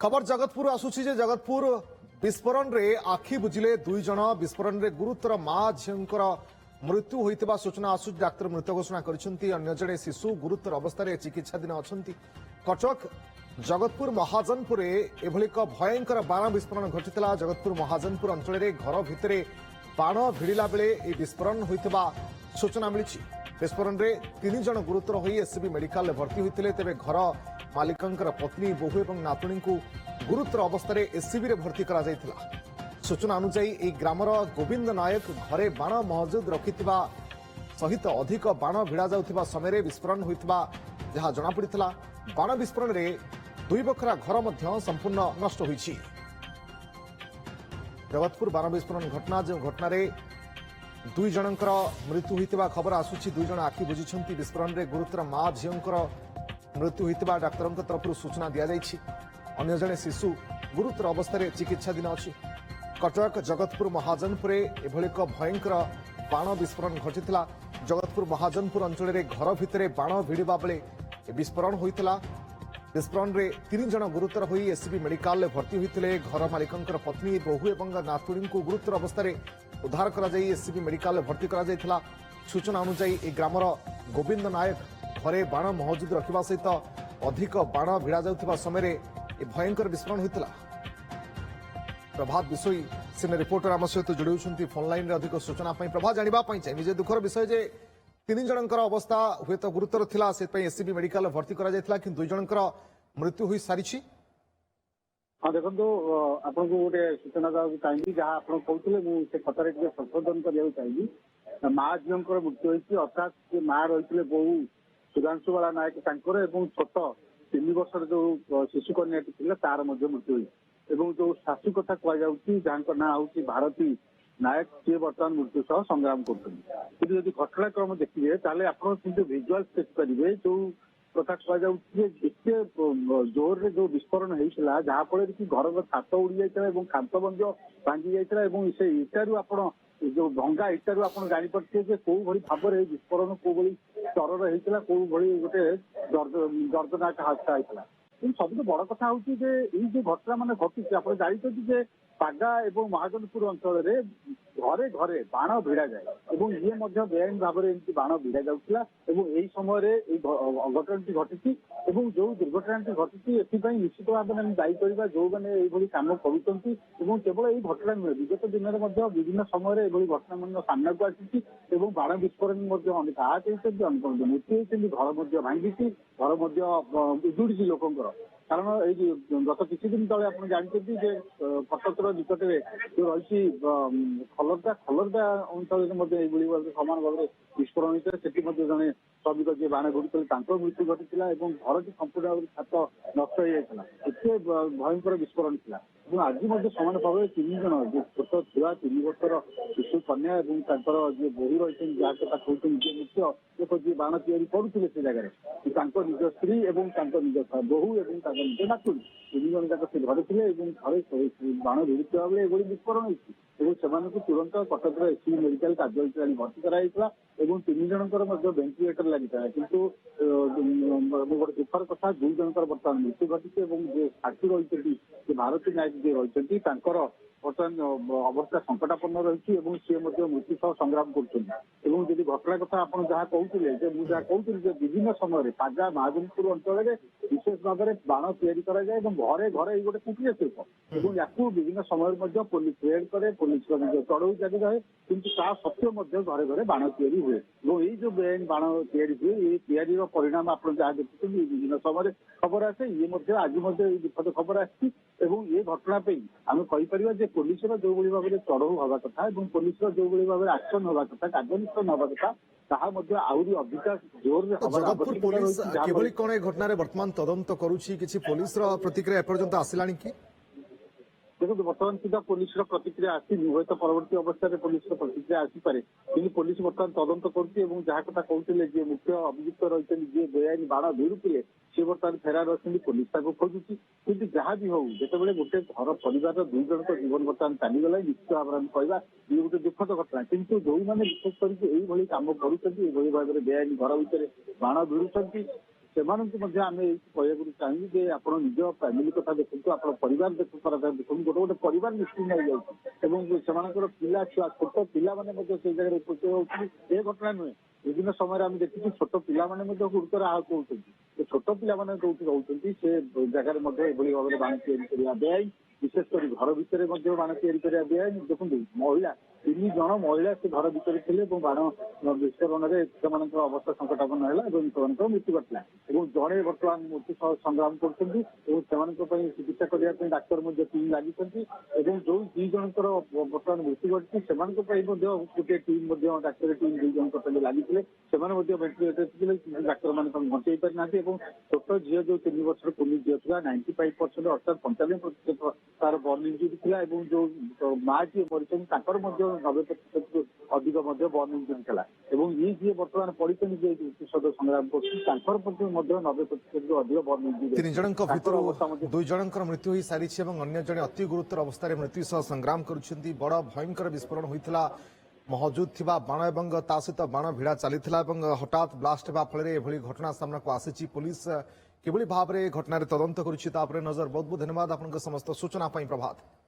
खबर जगतपुर आसुची जे जगतपुर विस्फोरण रे आखि बुझिले दुई जन विस्फोरण रे गुरुतर मां झींकर मृत्यु होइतिबा सूचना आसु डाक्तर मृत घोषणा करिसेंती अन्य जणे शिशु गुरुतर अवस्था चिकित्साधीन अछंती कटक जगतपुर महाजनपुर एभली एक भयंकर बाण विस्फोरण घटिला जगतपुर महाजनपुर अंचल रे घर भितरे बाण भिड़िला बेले ए विस्फोरण होइतिबा सूचना मिली विस्फोरण रे 3 जन गुरुतर होई एससीबी मेडिकल भर्ती होइतिले तेबे घर मालिकंकर पत्नी बहु एवं नातुणी को गुरुतर अवस्था एससीबी रे भर्ती करा जायतिला सूचना अनुसार এই গ্রামর গোবিন্দ নায়ক ঘরে বাণ মহজুদ রখিଥିବା সহিত অধিক বাণ ভিড়া যাଉଥିବା ସମୟରେ বিস্ফোরণ ହୋଇଥିବା ଯାହା ଜଣାପଡ଼ିଥିଲା ବାଣ ବିସ୍ଫୋରଣରେ ଦୁଇ ବଖରା ଘର ମଧ୍ୟ ସମ୍ପୂର୍ଣ୍ଣ ନଷ୍ଟ ହୋଇଛି ଜଗତପୁର ବାଣ ବିସ୍ଫୋରଣ ଘଟଣା ଯେଉଁ ଘଟଣାରେ ଦୁଇ ଜଣଙ୍କର ମୃତ୍ୟୁ ହୋଇଥିବା ଖବର ଆସୁଛି ଦୁଇ ଜଣ ଆଖି ବୁଜିଛନ୍ତି ବିସ୍ଫୋରଣରେ ଗୁରୁତର ମା ଝିଅଙ୍କର ମୃତ୍ୟୁ ହୋଇଥିବା ଡାକ୍ତରଙ୍କ ତରଫରୁ ସୂଚନା ଦିଆଯାଇଛି ଅନ୍ୟ ଜଣେ ଶିଶୁ ଗୁରୁତର ଅବସ୍ଥାରେ ଚିକିତ୍ସାଧୀନ ଅଛି कटक जगतपुर महाजनपुर एभली एक भयंकर बाण विस्फोरण घटिला जगतपुर महाजनपुर अंचल घर भितर बाण भिड़ा बेले विस्फोरण होता विस्फोरण में 3 जन गुरुतर हो एससीबी मेडिकल भर्ती होते घर मालिकंकर पत्नी बहु एवं नातुणी को गुरुतर अवस्था उद्धार कर एससीबी मेडिकल भर्ती कर सूचना अनुसार ग्रामर गोविंद नायक घरे बाण महजुद रखा सहित अधिक बाण भिड़ा जाउथिबा समय भयंकर विस्फोरण होता प्रभात विषय सीनियर रिपोर्टर आम सहित जोड़ी फोन लाइन अधिक सूचना प्रभात जानापी चाहिए निजे दुखर विषय जे 3 जनकर अवस्था हुए तो गुरुतर थिला से एससीबी मेडिकल भर्ती करा जायतिला कि 2 जनकर मृत्यु हो सारी हाँ देखो आपको गोटे सूचना देवाक चाहिए जहाँ आप कहते कथा संशोधन करने चाहिए माँ झील मृत्यु होती अर्थात माँ रही बहु सुधांशुबाला नायक छोट 3 वर्ष जो शिशु कन्या तार मृत्यु होती एवं जो शाशु कथा कहुच्छी जहाँ ना हूँ भारती नायक सी बर्तमान मृत्यु सह संग्राम कर घटनाक्रम देखिए आप भिजुआल देखिपारे जो कथा कहते जोर रे जो विस्फोरण होता जहाँफल कि घर छात उड़ी जाता है खांत भांगी जाता है से इटारू आप जो भंगा इटारू आप जापे कौ भाव में विस्फोरण कौ स्तर होता कौ गोटे दर्दनाक हादसा होता सब बड़ कथा हूँ जो घटना मान घटी आप जानते पागा और महाजनपुर अंचल घरे घरे बाण भिड़ा जाए ये बेआईन भाव में बाण भिड़ा जाऊला यही समय अघटन घटी जो दुर्घटना घटी एपाई निश्चित भाव में दायी करवा जो मैंने ये कम कर केवल यही घटना नुहे विगत दिन में विभिन्न समय घटना मान सामना को आसी बाण विस्फोरण अनेक आहत होती अनेक मृत्यु होती घर भांगी घर उजुड़ी लोकंर कारण गत किसी दिन तले आप जानते कटकर निकट में जो रही खलरदा अंचल समान भाव में विस्फोरण होता है जड़े श्रमिक जी बाण घुड़ते मृत्यु घटी घर की संपूर्ण भाव छात नष्ट हो जाता एत भयंकर विस्फोरण था आज सामान भाव में 3 जन जो छोट छुआ 3 वर्षर शिशु कन्या और जी बहु रही जहाँ कथा कहते मुख्य देखो जी बाण तैयारी से जगह निज स्त्री और निज बहु और निज नातुणी 3 जन जाक से घर थे घरे बाण भिड़ुवा बेले ये विस्फोरण होती तुरंत कटक एससीबी मेडिकल कार्यालय भर्ती कराइला 3 जनकर वेंटिलेटर लगी किंतु गोटे दुखर कथा 2 जनकर बर्तमान मृत्यु घटी जो साक्षी रही भारती नायक जी रही बर्तमान अवस्था संकटापन्न रही सी मृत्यु सह संग्राम कर घटना कथा आप जहाँ कहते मुझे कहती विभिन्न समय पागा महाजनपुर अंचल विशेष भाव में बाण तैयारी कराए घरे घरे गोटे कुटीर शिल्प या विभिन्न समय पुलिस रेड करे पुलिस चढ़ऊ जारी रहे किंतु ता सत्वे घरे घरे बाण तैयारी हुए ये जो बेआईन बाण तैयारी हुए ये तैयारी परिणाम आप जहाँ देखते विभिन्न समय खबर आसे ये आज विपद खबर आसी ये घटना आम कहीपर पुलिस जो भाव में चढ़ऊ हवा कथा पुलिस जो भाव में एक्शन हवा कथा कार्यानुष्ठान हवा कथा आहरी अधिका जोर जगतपुर पुलिस किभली कोन घटना बर्तमान तदंत करुछि किछि पुलिस रो प्रतिक्रिया एपर्यंत आसिलानी कि देखो बर्तमान सुधा पुलिस प्रतिक्रिया आसनी हूँ तो परवर्ती अवस्था में पुलिस प्रतिक्रिया आसीपे कि पुलिस बर्तमान तदंत करा कथा कहते जी मुख्य अभियुक्त रही जी बेआईन बाण भिड़ुते सी बर्तमान फेरार अच्छी पुलिस खोजुची कि जहाँ भी हूँ जिते गोटे घर परिवार 2 जन जीवन बर्तमान चलीगला निश्चित भाव में कहवा ये गोटे दुखद घटना किंतु जो मैंने विशेष करके कम कर भाव में बेआईन घर भितर बाण भिड़ुंट ସେମାନଙ୍କୁ ମଧ୍ୟ ଆମେ କହିବାକୁ ଚାହିଁବୁ ଯେ ଆପଣ ନିଜ ଫ୍ୟାମିଲି କଥା ଦେଖନ୍ତୁ, ଆପଣ ପରିବାର କଥା ଦେଖନ୍ତୁ। ଗୋଟେ ପରିବାର ନିଶ୍ଚିନ୍ତ ହେଇଯାଉଛି ଏବଂ ସେମାନଙ୍କର ପିଲା ଛୁଆ ଛୋଟ ପିଲାମାନେ ମଧ୍ୟ ସେଇ ଜାଗାରେ ଉପସ୍ଥିତ ହଉଛନ୍ତି। ଏ ଘଟଣା ନୁହେଁ, ବିଭିନ୍ନ ସମୟରେ ଆମେ ଦେଖିଛୁ ଛୋଟ ପିଲାମାନେ ମଧ୍ୟ ଗୁରୁତର ଆହତ ହଉଛନ୍ତି। ଛୋଟ ପିଲାମାନେ ଯୋଉଠି ରହୁଛନ୍ତି ସେ ଜାଗାରେ ମଧ୍ୟ ଏଭଳି ଭାବରେ ବାଣ ତିଆରି କରିବା ବେଆଇନ, ବିଶେଷ କରି ଘର ଭିତରେ ମଧ୍ୟ ବାଣ ତିଆରି କରିବା ବେଆଇନ। ଦେଖନ୍ତୁ ମହିଳା 3 ଜଣ ମହିଳା ସେ ଘର ଭିତରେ ଥିଲେ ଏବଂ ବାଣ ବିସ୍ଫୋରଣରେ ସେମାନଙ୍କର ଅବସ୍ଥା ସଂକଟାପନ୍ନ ହେଲା ଏବଂ ସେମାନଙ୍କର ମୃତ୍ୟୁ ଘଟିଲା ଏବଂ ଜଣେ ବର୍ତ୍ତମାନ ମୃତ୍ୟୁ ସହ ସଂଗ୍ରାମ କରୁଛନ୍ତି ଏବଂ ସେମାନଙ୍କ ପାଇଁ ଚିକିତ୍ସା କରିବା ପାଇଁ ଡାକ୍ତର ମଧ୍ୟ ଟିମ୍ ଲାଗିଛନ୍ତି ଏବଂ ଯୋଉ 2 ଜଣଙ୍କର ବର୍ତ୍ତମାନ ମୃତ୍ୟୁ ଘଟିଛି ସେମାନଙ୍କ ପାଇଁ ମଧ୍ୟ ଗୋଟିଏ ଟିମ୍ ମଧ୍ୟ ଡାକ୍ତରୀ ଟିମ୍ 2 ଜଣଙ୍କ ପାଇଁ ଲାଗିଥିଲେ। ସେମାନେ ମଧ୍ୟ ଭେଣ୍ଟିଲେଟର ଥିଲେ, କିନ୍ତୁ ଡାକ୍ତରମାନେ ତାଙ୍କୁ ବଞ୍ଚେଇ ପାରିନାହାନ୍ତି ଏବଂ ଛୋଟ ଝିଅ ଯୋଉ 3 ବର୍ଷର କୁନି ଝିଅ ଥିଲା 95% ଅର୍ଥାତ୍ 95% ତାର ବର୍ନ ଇଞ୍ଜୁରି ଥିଲା ଏବଂ ଯୋଉ ମା ଯିଏ ମରିଛନ୍ତି ତାଙ୍କର ମଧ୍ୟ 90% ଅଧିକ ମଧ୍ୟ ବର୍ନ ଇଞ୍ଜୁରି ଥିଲା ଏବଂ ଇଏ ଯିଏ ବର୍ତ୍ତମାନ ପଡ଼ିଛନ୍ତି ଯେ ସଦ ସଂଗ୍ରାମ କରୁଛନ୍ତି ତାଙ୍କର ମଧ୍ୟ 90% ଅଧିକ ବର୍ନ ଇଞ୍ଜୁରି। 3 ଜଣଙ୍କ ଭିତରୁ 2 ଜଣଙ୍କର ମୃତ୍ୟୁ ହୋଇ ସାରିଛି ଏବଂ ଅନ୍ୟ ଜଣେ ଅତି ଗୁରୁତର ଅବସ୍ଥାରେ ମୃତ୍ୟୁ ସହ ସଂଗ୍ରାମ କରୁଛନ୍ତି। ବଡ଼ ଭୟଙ୍କର ବିସ୍ଫୋରଣ ହୋଇଥିଲା, ମହଜୁଦ ଥିବା ବାଣ ଏବଂ ତା ସହିତ ବାଣ ଭିଡ଼ା ଚାଲିଥିଲା ଏବଂ ହଠାତ୍ ବ୍ଲାଷ୍ଟ ହେବା ଫଳରେ ଏଭଳି ଘଟଣା ସାମ୍ନାକୁ ଆସିଛି। ପୁଲିସ କିଭଳି ଭାବରେ ଘଟଣାରେ ତଦନ୍ତ କରୁଛି ତା ଉପରେ ନଜର। ବହୁତ ବହୁତ ଧନ୍ୟବାଦ ଆପଣଙ୍କ ସମସ୍ତ ସୂଚନା ପାଇଁ ପ୍ରଭାତ।